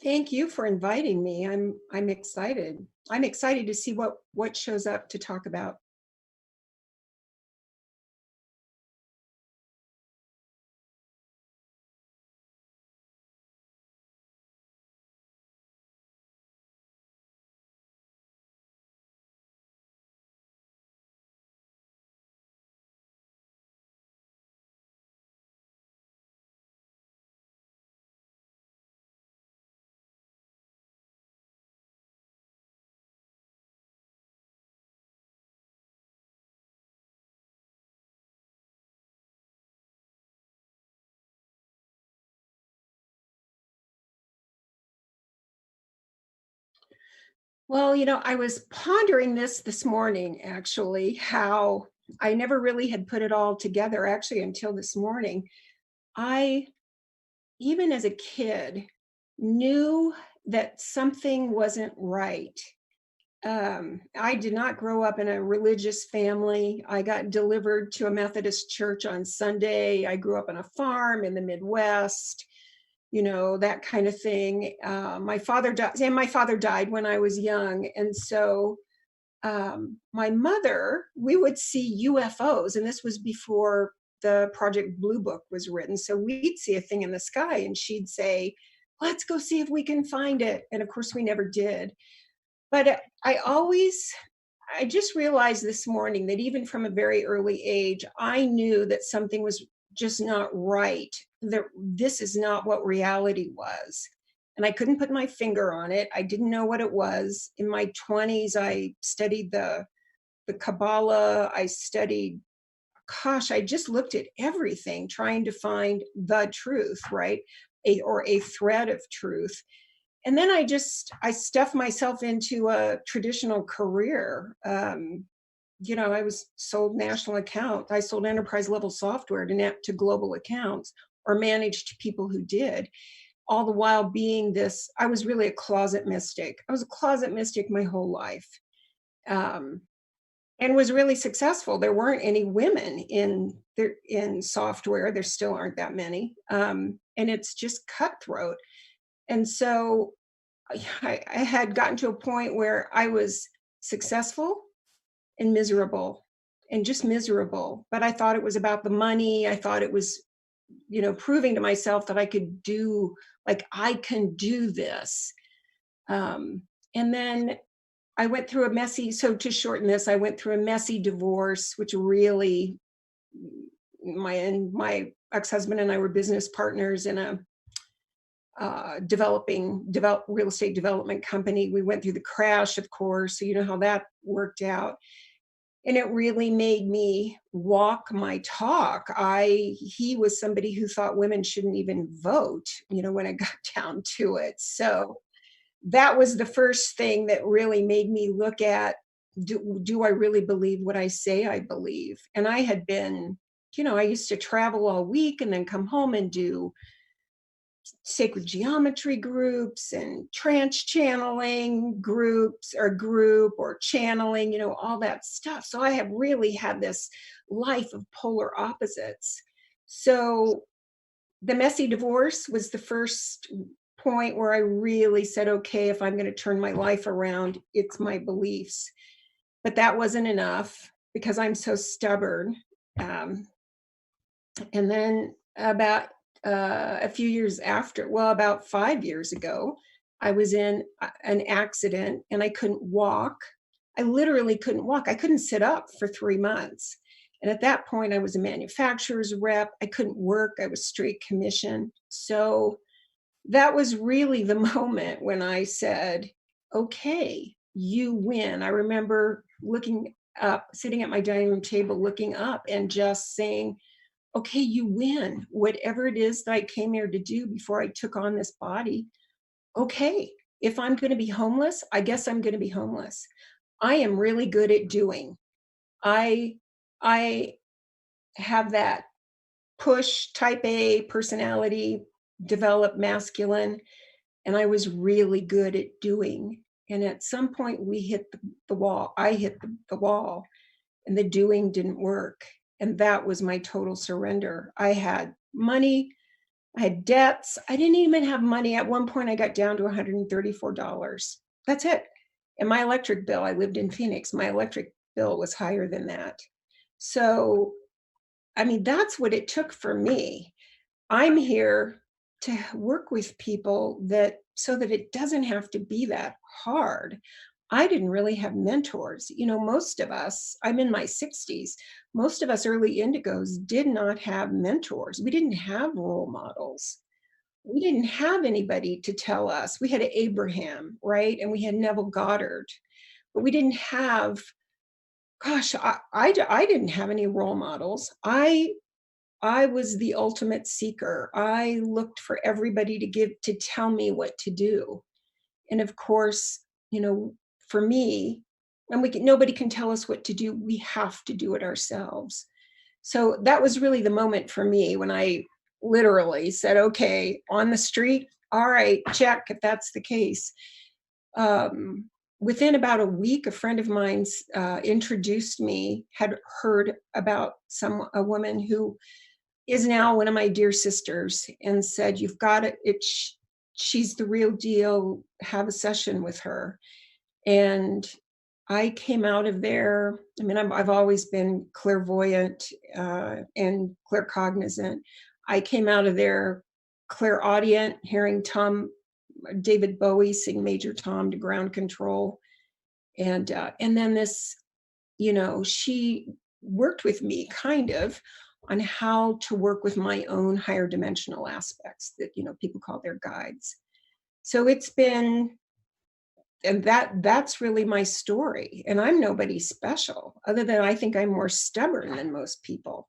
Thank you for inviting me. I'm excited. I'm excited to see what shows up to talk about. Well, I was pondering this morning, actually, how I never really had put it all together, actually, until this morning. I, even as a kid, knew that something wasn't right. I did not grow up in a religious family. I got delivered to a Methodist church on Sunday. I grew up on a farm in the Midwest, that kind of thing. My father died when I was young. And so my mother, we would see UFOs, and this was before the Project Blue Book was written. So we'd see a thing in the sky and she'd say, let's go see if we can find it. And of course, we never did. But I just realized this morning that even from a very early age, I knew that something was just not right. That this is not what reality was. And I couldn't put my finger on it. I didn't know what it was. In my 20s, I studied the Kabbalah. I studied, gosh, I just looked at everything trying to find the truth, right? Or a thread of truth. And then I stuffed myself into a traditional career. I was sold national account. I sold enterprise level software to global accounts, or managed people who did. All the while being this, I was really a closet mystic. I was a closet mystic my whole life, um, and was really successful. There weren't any women in software. There still aren't that many, and it's just cutthroat. And so I had gotten to a point where I was successful and miserable, and just miserable. But I thought it was about the money. I thought it was, proving to myself that I can do this. Um, and then I went through so to shorten this, I went through a messy divorce, which really, my ex-husband and I were business partners in a develop real estate development company. We went through the crash, of course, so you know how that worked out. And it really made me walk my talk. He was somebody who thought women shouldn't even vote, when it got down to it. So that was the first thing that really made me look at, do I really believe what I say I believe? And I had been, I used to travel all week and then come home and do sacred geometry groups and trance channeling groups, or group or channeling, all that stuff. So I have really had this life of polar opposites. So the messy divorce was the first point where I really said, okay, if I'm going to turn my life around, it's my beliefs. But that wasn't enough because I'm so stubborn. Um, and then about a few years after, well, about 5 years ago, I was in an accident and I couldn't walk. I literally couldn't walk. I couldn't sit up for 3 months. And at that point, I was a manufacturer's rep. I couldn't work. I was straight commission. So that was really the moment when I said, okay, you win. I remember looking up, sitting at my dining room table, looking up and just saying, okay, you win. Whatever it is that I came here to do before I took on this body, okay, if I'm going to be homeless, I guess I'm going to be homeless. I am really good at doing. I I have that push type A personality, developed masculine, and I was really good at doing. And at some point we hit the wall. I hit the wall, and the doing didn't work. And that was my total surrender. I had money, I had debts. I didn't even have money. At one point, I got down to $134. That's it. And my electric bill, I lived in Phoenix, my electric bill was higher than that. So, I mean, that's what it took for me. I'm here to work with people that so that it doesn't have to be that hard. I didn't really have mentors. Most of us, I'm in my 60s, most of us early indigos did not have mentors. We didn't have role models. We didn't have anybody to tell us. We had Abraham, right? And we had Neville Goddard, but we didn't have, gosh, I didn't have any role models. I was the ultimate seeker. I looked for everybody to tell me what to do. And of course, you know, for me, and nobody can tell us what to do. We have to do it ourselves. So that was really the moment for me when I literally said, okay, on the street, all right, check if that's the case. Within about a week, a friend of mine's introduced me, had heard about a woman who is now one of my dear sisters, and said, "You've got it. She's the real deal. Have a session with her." And I came out of there. I mean, I've always been clairvoyant and claircognizant. I came out of there clairaudient, hearing David Bowie sing Major Tom to Ground Control, and then she worked with me kind of on how to work with my own higher dimensional aspects that people call their guides. So it's been, and that's really my story. And I'm nobody special, other than I think I'm more stubborn than most people.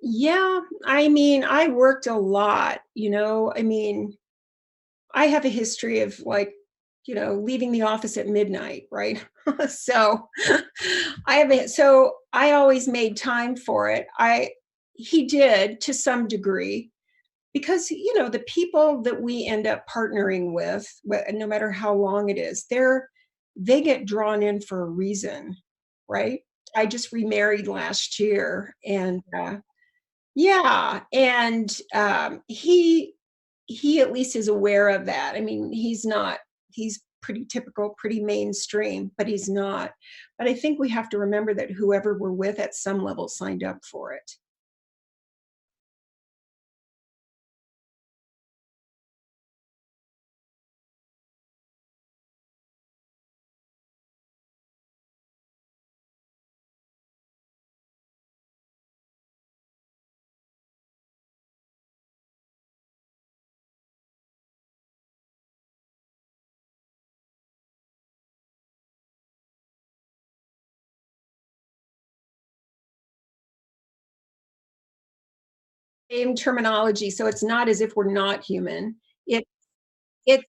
Yeah, I mean, I worked a lot, I mean, I have a history of, like, leaving the office at midnight, right? So so I always made time for it. He did to some degree, because the people that we end up partnering with, no matter how long it is, they get drawn in for a reason, right? I just remarried last year, and yeah, and he at least is aware of that. I mean, he's pretty typical, pretty mainstream, but he's not. But I think we have to remember that whoever we're with at some level signed up for it. Same terminology, so it's not as if we're not human. It it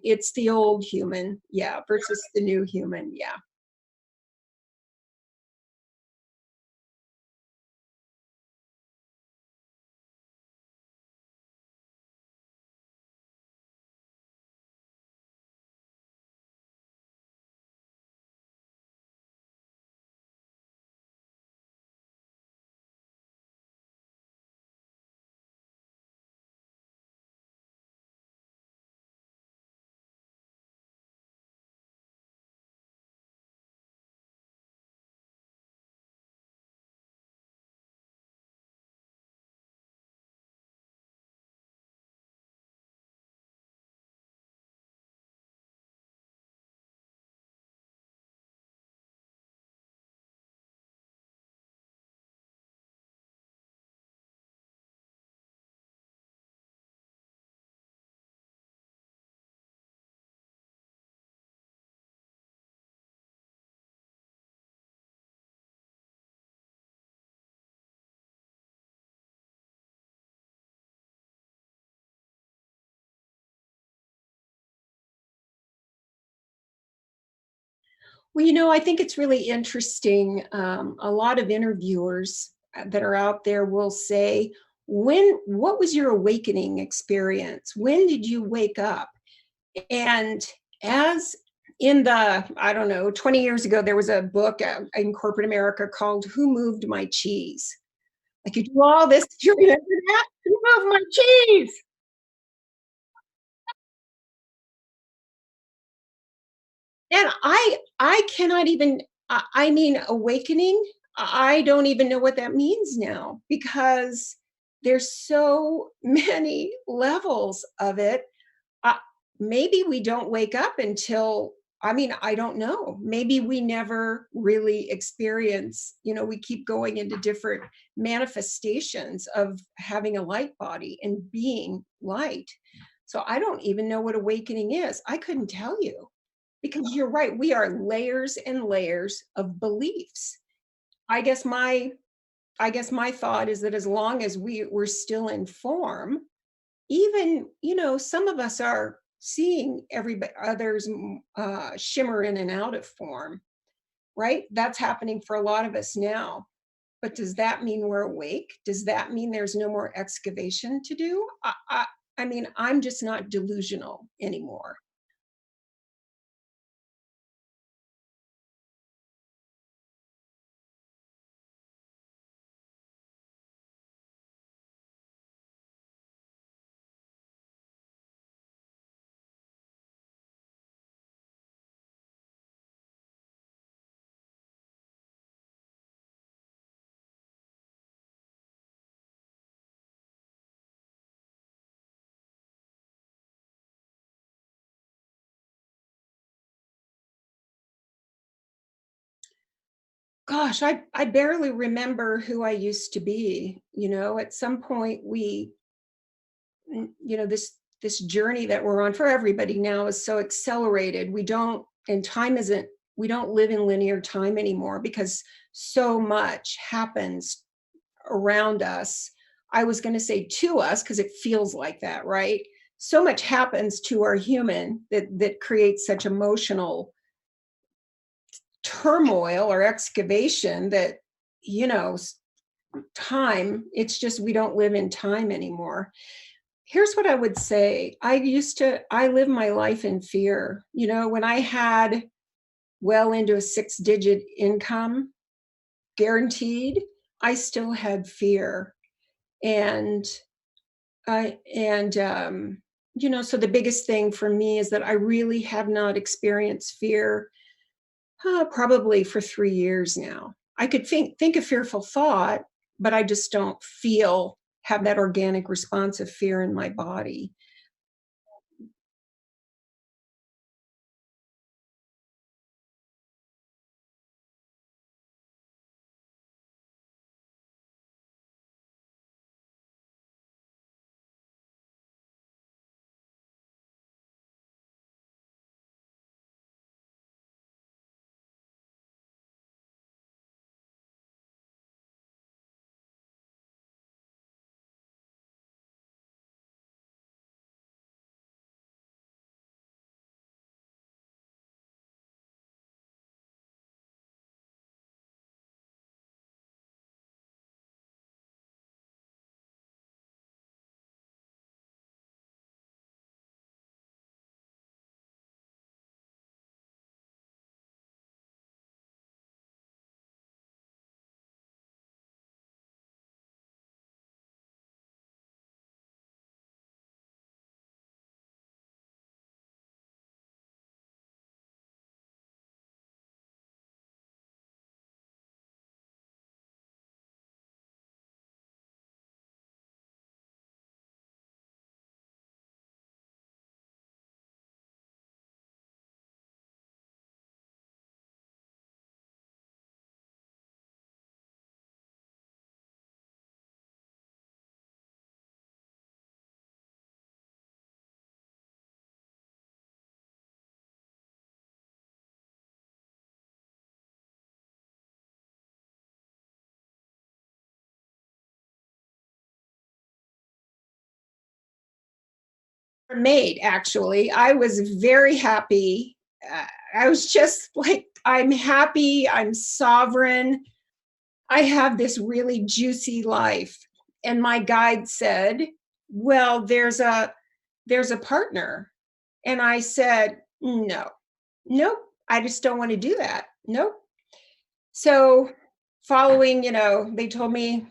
It's the old human, yeah, versus the new human, yeah. Well, I think it's really interesting. A lot of interviewers that are out there will say, what was your awakening experience? When did you wake up? And as in the, I don't know, 20 years ago, there was a book in corporate America called Who Moved My Cheese? Like you do all this, do you remember that? Who moved my cheese? And I cannot even I mean, awakening, I don't even know what that means now because there's so many levels of it. Uh, Maybe we don't wake up until I mean, I don't know. Maybe we never really experience, we keep going into different manifestations of having a light body and being light. So I don't even know what awakening is. I couldn't tell you. Because you're right, we are layers and layers of beliefs. I guess my I guess my thought is that as long as we're still in form, even, some of us are seeing everybody others shimmer in and out of form, right? That's happening for a lot of us now. But does that mean we're awake? Does that mean there's no more excavation to do? I mean, I'm just not delusional anymore. Gosh, I barely remember who I used to be. At some point this journey that we're on for everybody now is so accelerated. We don't live in linear time anymore because so much happens around us. I was going to say to us because it feels like that, right? So much happens to our human that creates such emotional turmoil or excavation that you know time it's just we don't live in time anymore. Here's what I would say. I lived my life in fear. When I had well into a six-digit income guaranteed, I still had fear. And so the biggest thing for me is that I really have not experienced fear probably for 3 years now. I could think a fearful thought, but I just don't have that organic response of fear in my body. mate, actually. I was very happy. I was just like, I'm happy, I'm sovereign. I have this really juicy life. And my guide said, "Well, there's a partner." And I said, "No. Nope. I just don't want to do that. Nope." So following, they told me,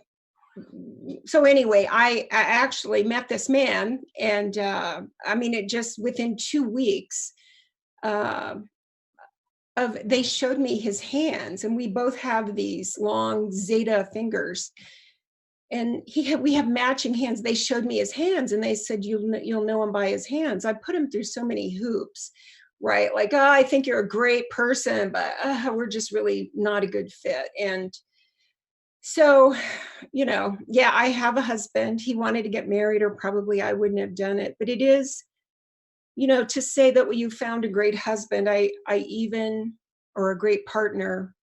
so anyway, I actually met this man, and I mean, it just within 2 weeks, uh, of they showed me his hands, and we both have these long zeta fingers, and we have matching hands. They showed me his hands, and they said, you'll know him by his hands. I put him through so many hoops, right? Like, oh, I think you're a great person, but we're just really not a good fit. And so, yeah, I have a husband. He wanted to get married, or probably I wouldn't have done it. But it is, to say that you found a great husband, I even, or a great partner,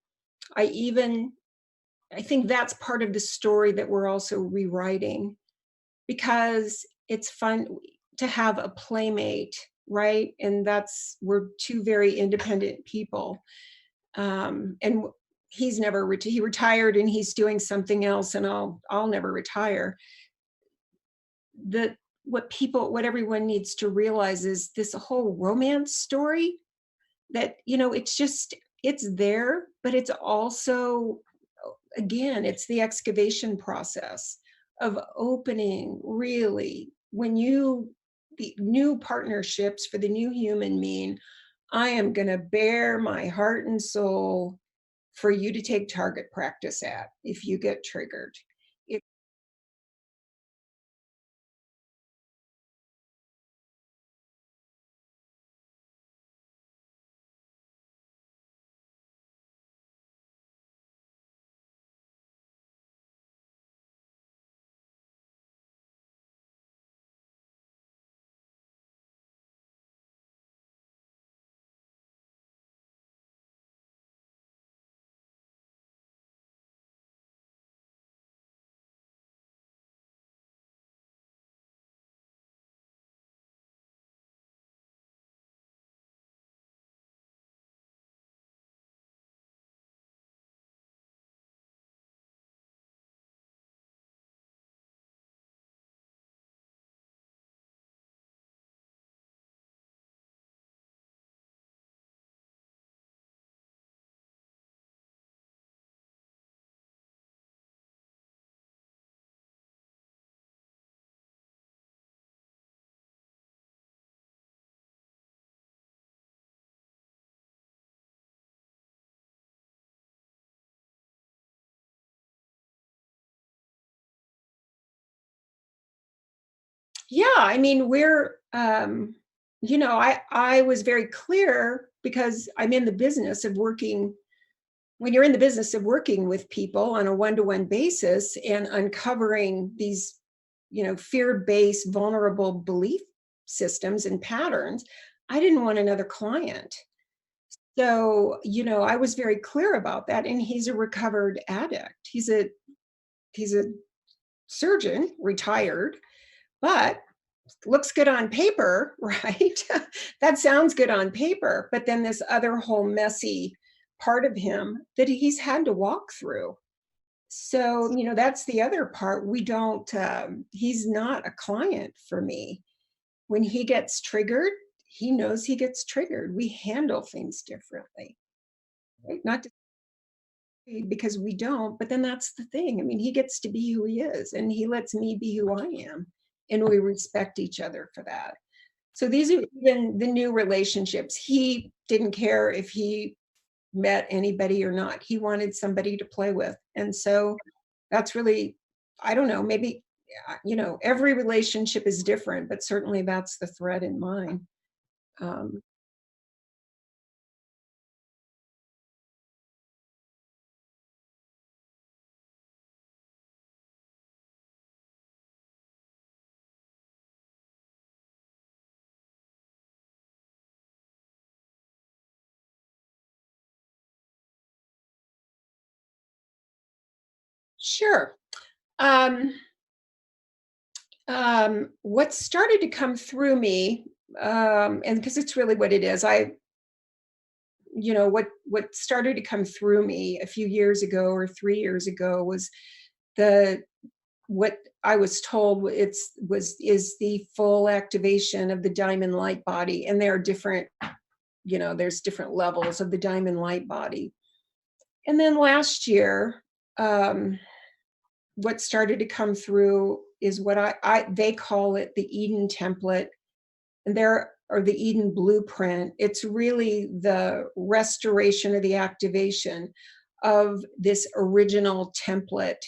I even, I think that's part of the story that we're also rewriting, because it's fun to have a playmate, right? And we're two very independent people. And he's never he retired, and he's doing something else, and I'll never retire. The what everyone needs to realize is this whole romance story, that it's there, but it's also, again, it's the excavation process of opening, really, the new partnerships for the new human mean, I am going to bare my heart and soul for you to take target practice at if you get triggered. It, yeah, I mean, I was very clear, because I'm in the business of working. When you're in the business of working with people on a one-to-one basis and uncovering these, fear-based, vulnerable belief systems and patterns, I didn't want another client. So, I was very clear about that. And he's a recovered addict. He's a surgeon, retired, but looks good on paper, right? That sounds good on paper. But then this other whole messy part of him that he's had to walk through. So, that's the other part. He's not a client for me. When he gets triggered, he knows he gets triggered. We handle things differently, right? Not to say because we don't, but then that's the thing. I mean, he gets to be who he is, and he lets me be who I am. And we respect each other for that. So these are even the new relationships. He didn't care if he met anybody or not. He wanted somebody to play with. And so that's really, I don't know, maybe, every relationship is different, but certainly that's the thread in mine. Um, sure. Um, What started to come through me, and because it's really what it is, what started to come through me a few years ago or 3 years ago was the what I was told is the full activation of the diamond light body, and there are different, there's different levels of the diamond light body. And then last year, what started to come through is what I they call it the Eden template, and there or the Eden blueprint. It's really the restoration or the activation of this original template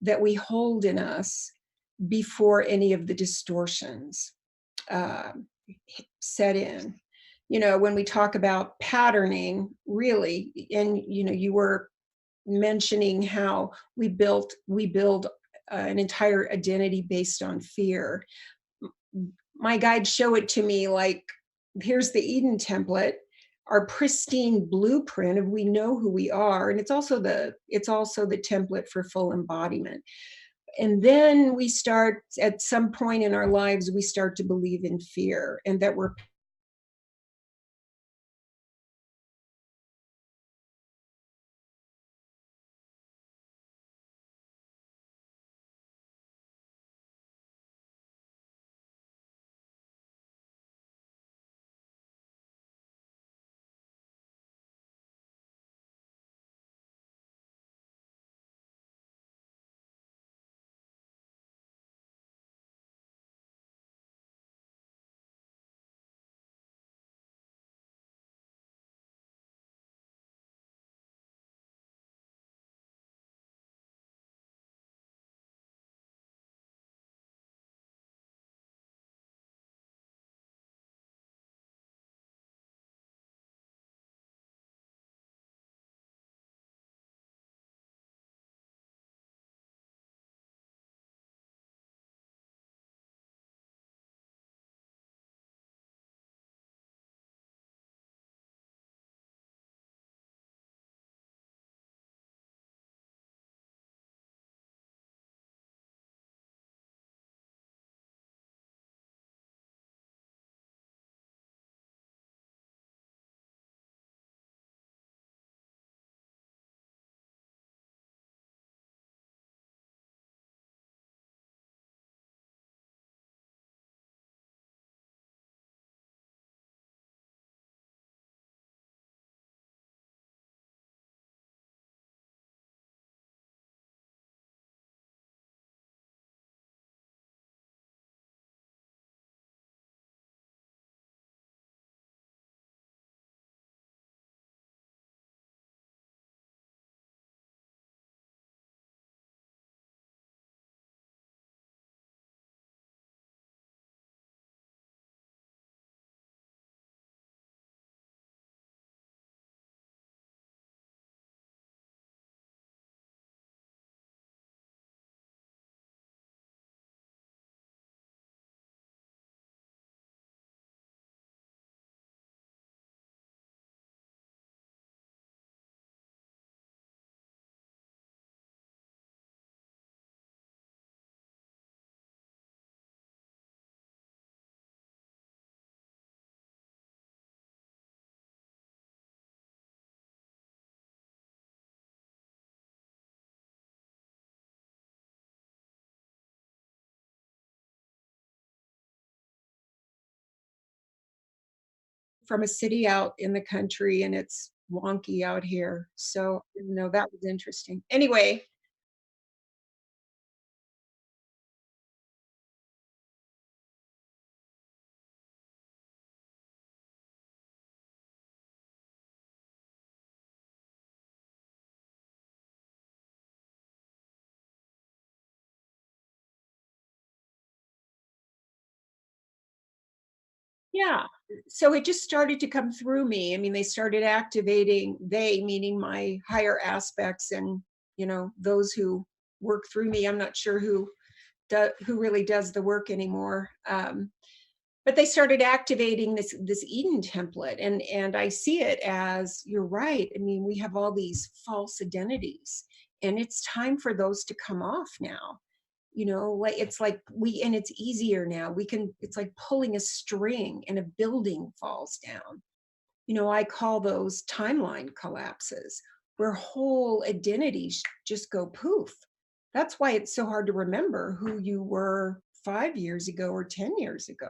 that we hold in us before any of the distortions uh, set in. When we talk about patterning, really, and you were mentioning how we build an entire identity based on fear. My guides show it to me like, here's the Eden template, our pristine blueprint of we know who we are, and it's also the template for full embodiment. And then we start, at some point in our lives, we start to believe in fear and that we're from a city out in the country, and it's wonky out here. So, that was interesting. Anyway, yeah. So it just started to come through me. I mean, they started activating, they meaning my higher aspects, and those who work through me. I'm not sure who really does the work anymore. But they started activating this Eden template, and I see it as, you're right. I mean, we have all these false identities, and it's time for those to come off now. like it's like and it's easier now. It's like pulling a string and a building falls down. I call those timeline collapses where whole identities just go poof. That's why it's so hard to remember who you were 5 years ago or 10 years ago,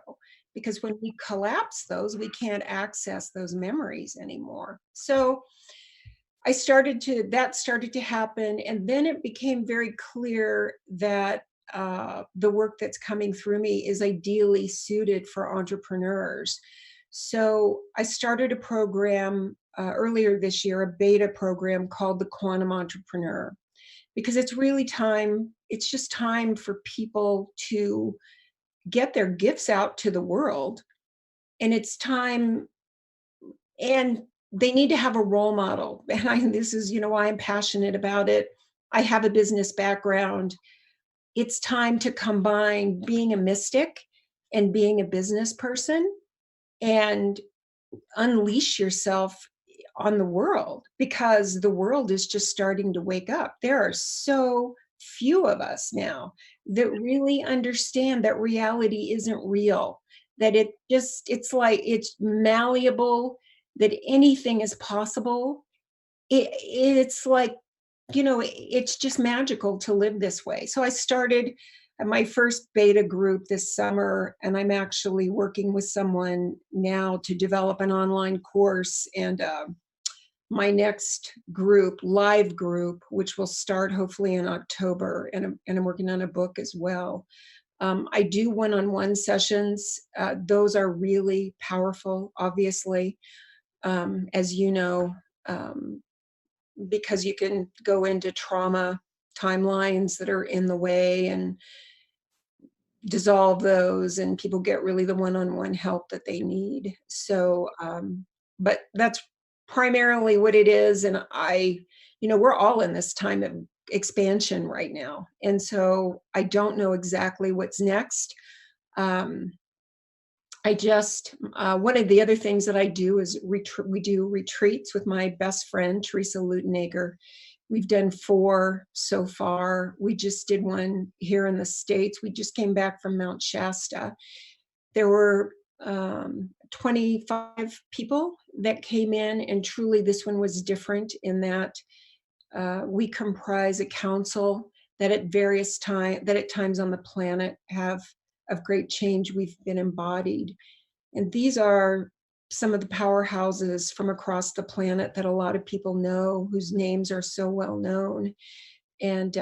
because when we collapse those, we can't access those memories anymore. So that started to happen. And then it became very clear that the work that's coming through me is ideally suited for entrepreneurs. So I started a program earlier this year, a beta program called the Quantum Entrepreneur, because it's just time for people to get their gifts out to the world. And it's time, and they need to have a role model. And this is, why I'm passionate about it. I have a business background. It's time to combine being a mystic and being a business person and unleash yourself on the world, because the world is just starting to wake up. There are so few of us now that really understand that reality isn't real, that it's like it's malleable, that anything is possible. It's like, it's just magical to live this way. So I started my first beta group this summer, and I'm actually working with someone now to develop an online course. And my next group, live group, which will start hopefully in October, and I'm working on a book as well. I do one-on-one sessions. Those are really powerful, obviously, as you know. Because you can go into trauma timelines that are in the way and dissolve those, and people get really the one-on-one help that they need. So, but that's primarily what it is. And we're all in this time of expansion right now. And so I don't know exactly what's next. Um, one of the other things that I do is we do retreats with my best friend, Teresa Lutenager. We've done 4 so far. We just did one here in the States. We just came back from Mount Shasta. There were 25 people that came in, and truly this one was different in that we comprise a council that at times on the planet have of great change we've been embodied. And these are some of the powerhouses from across the planet that a lot of people know, whose names are so well known. And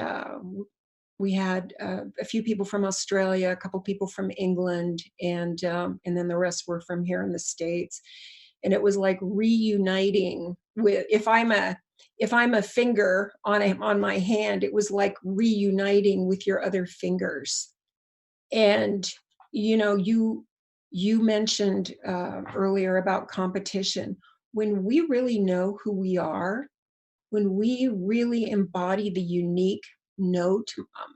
we had a few people from Australia, a couple people from England, and then the rest were from here in the States. And it was like reuniting with, if I'm a finger on my hand, it was like reuniting with your other fingers. And you mentioned earlier about competition. When we really know who we are, when we really embody the unique note,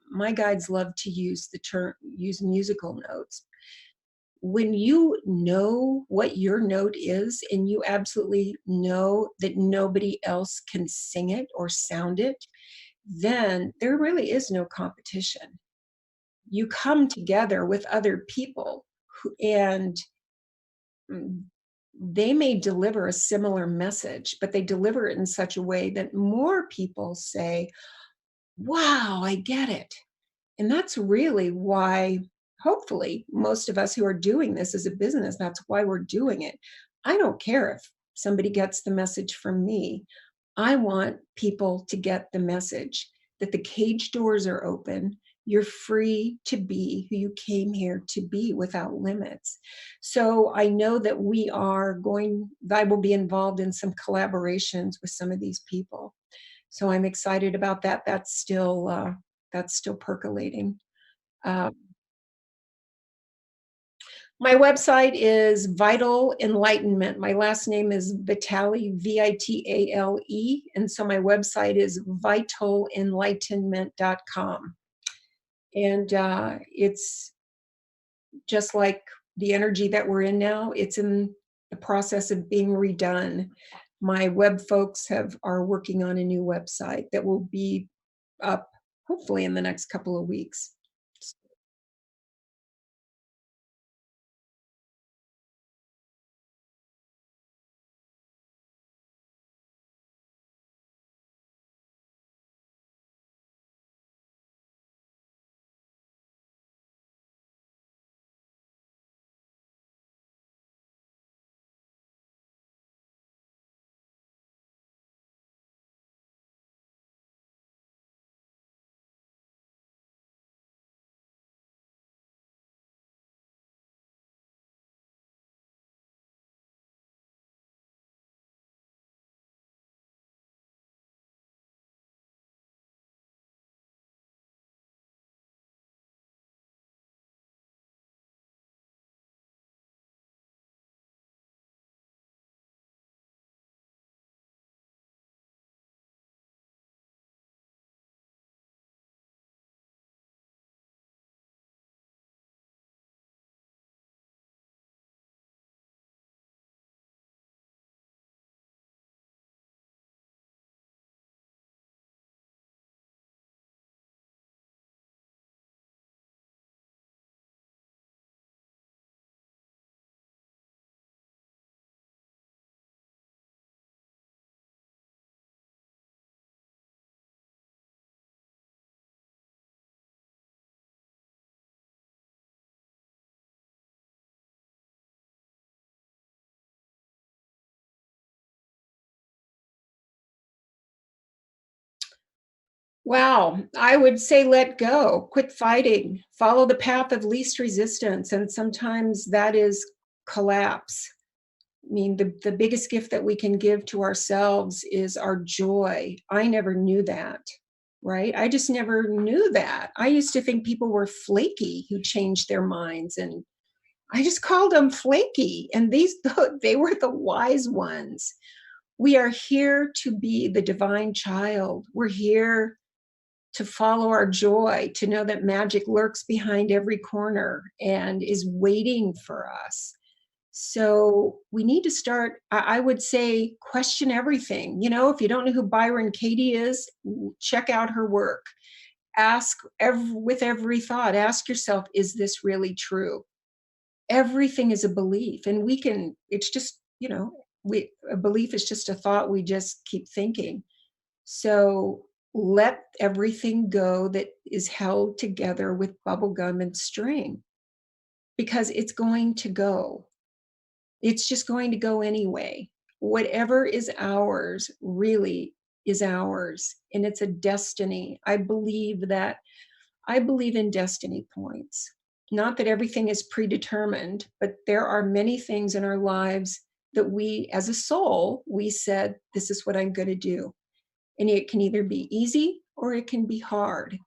my guides love to use musical notes. When you know what your note is, and you absolutely know that nobody else can sing it or sound it, then there really is no competition. You come together with other people and they may deliver a similar message, but they deliver it in such a way that more people say, wow, I get it. And that's really why, hopefully, most of us who are doing this as a business, that's why we're doing it. I don't care if somebody gets the message from me. I want people to get the message that the cage doors are open. You're free to be who you came here to be without limits. So I know that I will be involved in some collaborations with some of these people. So I'm excited about that. That's still percolating. Uh, my website is Vital Enlightenment. My last name is Vitale, Vitale. And so my website is vitalenlightenment.com. And it's just like the energy that we're in now, it's in the process of being redone. My web folks are working on a new website that will be up hopefully in the next couple of weeks. Wow, I would say let go, quit fighting, follow the path of least resistance, and sometimes that is collapse. I mean, the biggest gift that we can give to ourselves is our joy. I never knew that, right? I just never knew that. I used to think people were flaky who changed their minds, and I just called them flaky, and these they were the wise ones. We are here to be the divine child. We're here to follow our joy, to know that magic lurks behind every corner and is waiting for us. So we need to start, I would say, question everything. You know, if you don't know who Byron Katie is, check out her work. Ask with every thought, ask yourself, is this really true? Everything is a belief, and we can, it's just, a belief is just a thought we just keep thinking. So let everything go that is held together with bubble gum and string, because it's going to go. It's just going to go anyway. Whatever is ours really is ours, and it's a destiny. I believe in destiny points. Not that everything is predetermined, but there are many things in our lives that we, as a soul, we said, this is what I'm going to do. And it can either be easy or it can be hard.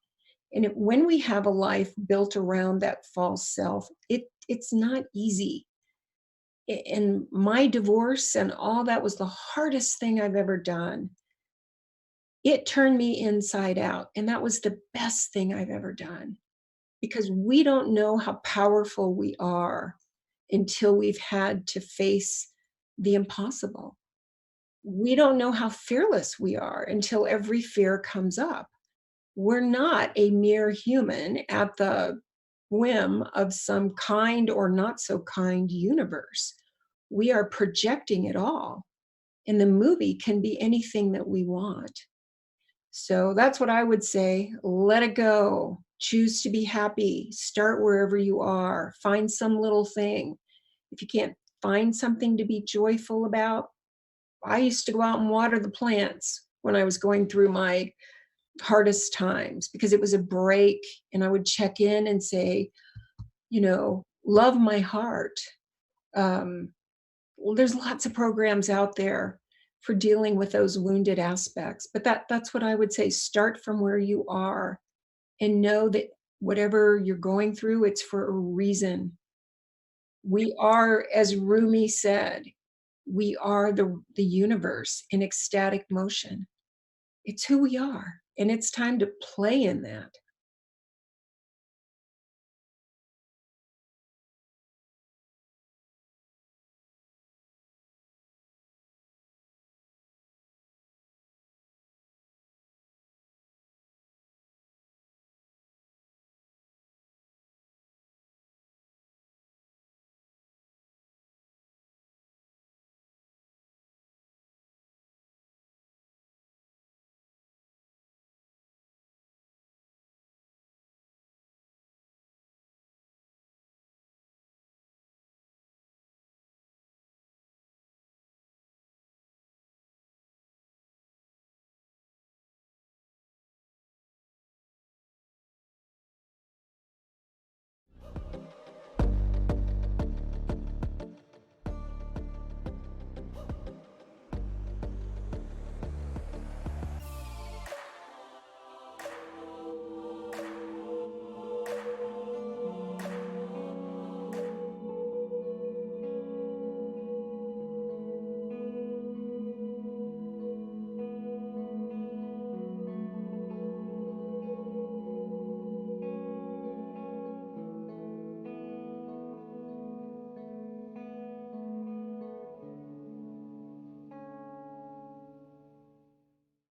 And when we have a life built around that false self, it's not easy. And my divorce and all that was the hardest thing I've ever done. It turned me inside out. And that was the best thing I've ever done, because we don't know how powerful we are until we've had to face the impossible. We don't know how fearless we are until every fear comes up. We're not a mere human at the whim of some kind or not so kind universe. We are projecting it all. And the movie can be anything that we want. So that's what I would say. Let it go. Choose to be happy. Start wherever you are. Find some little thing. If you can't find something to be joyful about, I used to go out and water the plants when I was going through my hardest times, because it was a break, and I would check in and say, love my heart. Um, well, there's lots of programs out there for dealing with those wounded aspects, but that's what I would say. Start from where you are and know that whatever you're going through, it's for a reason. We are, as Rumi said, we are the universe in ecstatic motion. It's who we are, and it's time to play in that.